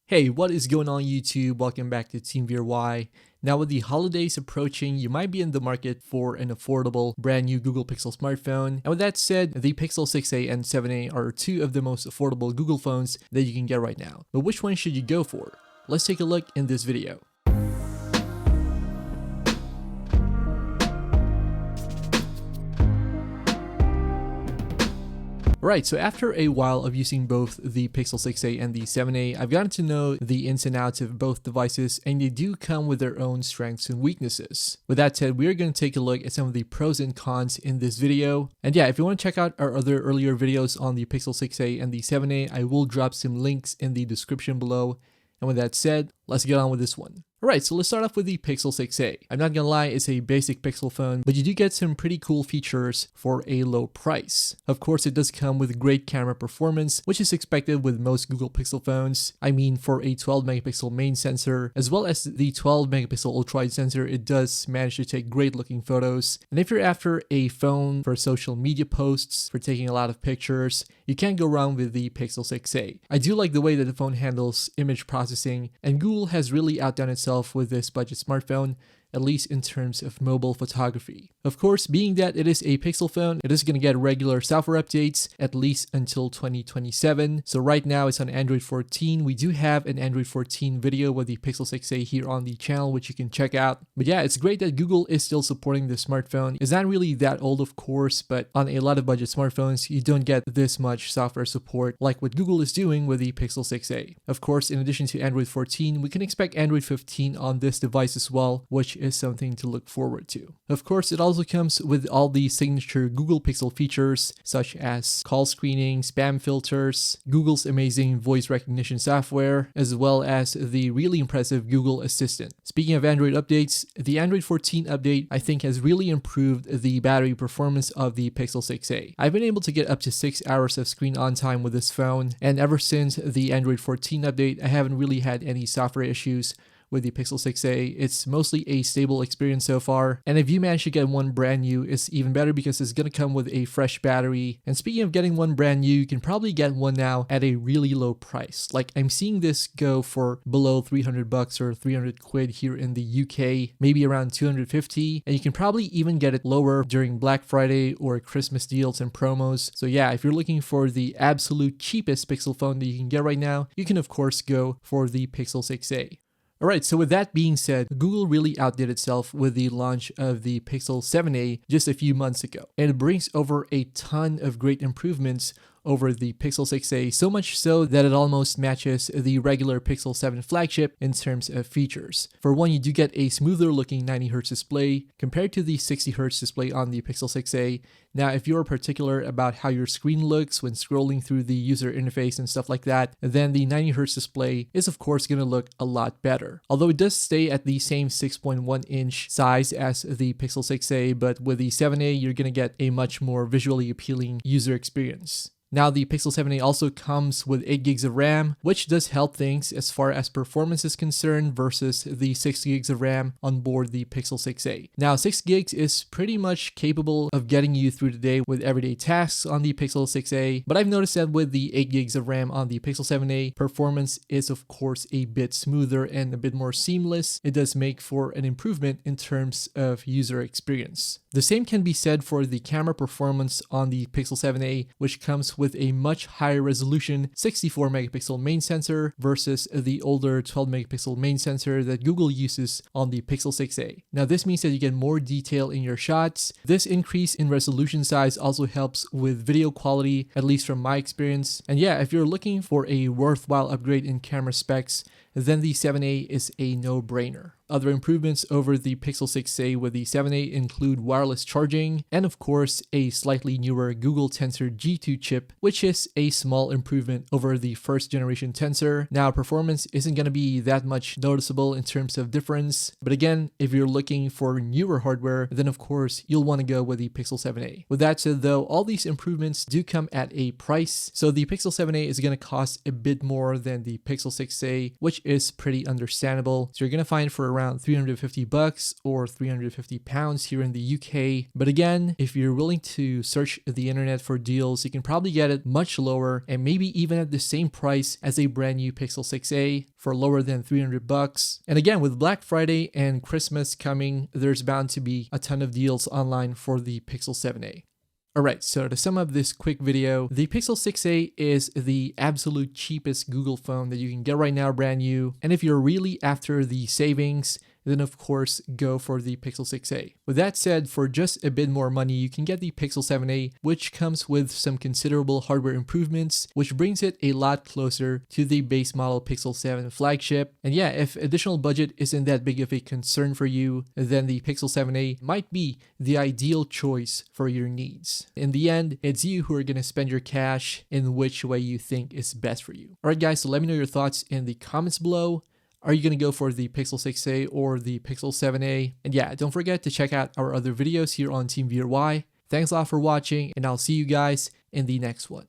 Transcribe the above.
Hey, what is going on YouTube? Welcome back to Team VRY. Now with the holidays approaching, you might be in the market for an affordable brand new Google Pixel smartphone. And with that said, the Pixel 6a and 7a are two of the most affordable Google phones that you can get right now. But which one should you go for? Let's take a look in this video. Alright, so after a while of using both the Pixel 6a and the 7a, I've gotten to know the ins and outs of both devices, and they do come with their own strengths and weaknesses. With that said, we're going to take a look at some of the pros and cons in this video. And yeah, if you want to check out our other earlier videos on the Pixel 6a and the 7a, I will drop some links in the description below. And with that said, let's get on with this one. Alright, so let's start off with the Pixel 6a. I'm not gonna lie, it's a basic Pixel phone, but you do get some pretty cool features for a low price. Of course, it does come with great camera performance, which is expected with most Google Pixel phones. I mean, for a 12 megapixel main sensor, as well as the 12 megapixel ultra-wide sensor, it does manage to take great looking photos. And if you're after a phone for social media posts, for taking a lot of pictures, you can't go wrong with the Pixel 6a. I do like the way that the phone handles image processing, and Google has really outdone itself with this budget smartphone, at least in terms of mobile photography. Of course, being that it is a Pixel phone, it is going to get regular software updates at least until 2027. So right now it's on Android 14. We do have an Android 14 video with the Pixel 6a here on the channel, which you can check out. But yeah, it's great that Google is still supporting the smartphone. It's not really that old, of course, but on a lot of budget smartphones, you don't get this much software support like what Google is doing with the Pixel 6a. Of course, in addition to Android 14, we can expect Android 15 on this device as well, which is something to look forward to. Of course, it also comes with all the signature Google Pixel features such as call screening, spam filters, Google's amazing voice recognition software, as well as the really impressive Google Assistant. Speaking of Android updates, the Android 14 update I think has really improved the battery performance of the Pixel 6a. I've been able to get up to 6 hours of screen on time with this phone, and ever since the Android 14 update, I haven't really had any software issues with the Pixel 6a. It's mostly a stable experience so far, and if you manage to get one brand new, it's even better because it's going to come with a fresh battery. And speaking of getting one brand new, you can probably get one now at a really low price. Like, I'm seeing this go for below 300 bucks or 300 quid here in the UK, maybe around 250, and you can probably even get it lower during Black Friday or Christmas deals and promos. So yeah, if you're looking for the absolute cheapest Pixel phone that you can get right now, you can of course go for the Pixel 6a. Alright, so with that being said, Google really outdid itself with the launch of the Pixel 7a just a few months ago. And it brings over a ton of great improvements over the Pixel 6a, so much so that it almost matches the regular Pixel 7 flagship in terms of features. For one, you do get a smoother looking 90Hz display compared to the 60Hz display on the Pixel 6a. Now, if you're particular about how your screen looks when scrolling through the user interface and stuff like that, then the 90Hz display is of course going to look a lot better. Although it does stay at the same 6.1 inch size as the Pixel 6a, but with the 7a, you're going to get a much more visually appealing user experience. Now, the Pixel 7a also comes with 8 gigs of RAM, which does help things as far as performance is concerned versus the 6 gigs of RAM on board the Pixel 6a. Now, 6 gigs is pretty much capable of getting you through the day with everyday tasks on the Pixel 6a, but I've noticed that with the 8 gigs of RAM on the Pixel 7a, performance is of course a bit smoother and a bit more seamless. It does make for an improvement in terms of user experience. The same can be said for the camera performance on the Pixel 7a, which comes with a much higher resolution 64 megapixel main sensor versus the older 12 megapixel main sensor that Google uses on the Pixel 6a. Now, this means that you get more detail in your shots. This increase in resolution size also helps with video quality, at least from my experience. And yeah, if you're looking for a worthwhile upgrade in camera specs, then the 7a is a no-brainer. Other improvements over the Pixel 6a with the 7a include wireless charging and of course a slightly newer Google Tensor G2 chip, which is a small improvement over the first generation Tensor. Now, performance isn't going to be that much noticeable in terms of difference, but again, if you're looking for newer hardware, then of course you'll want to go with the Pixel 7a. With that said though, all these improvements do come at a price, so the Pixel 7a is going to cost a bit more than the Pixel 6a, which is pretty understandable. So you're gonna find it for around 350 bucks or 350 pounds here in the UK. But again, if you're willing to search the internet for deals, you can probably get it much lower and maybe even at the same price as a brand new Pixel 6a for lower than 300 bucks. And again, with Black Friday and Christmas coming, there's bound to be a ton of deals online for the Pixel 7a. Alright, so to sum up this quick video, the Pixel 6a is the absolute cheapest Google phone that you can get right now brand new. And if you're really after the savings, then of course go for the Pixel 6a. With that said, for just a bit more money, you can get the Pixel 7a, which comes with some considerable hardware improvements, which brings it a lot closer to the base model Pixel 7 flagship. And yeah, if additional budget isn't that big of a concern for you, then the Pixel 7a might be the ideal choice for your needs. In the end, it's you who are going to spend your cash in which way you think is best for you. Alright guys, so let me know your thoughts in the comments below. Are you going to go for the Pixel 6a or the Pixel 7a? And yeah, don't forget to check out our other videos here on Team VRY. Thanks a lot for watching, and I'll see you guys in the next one.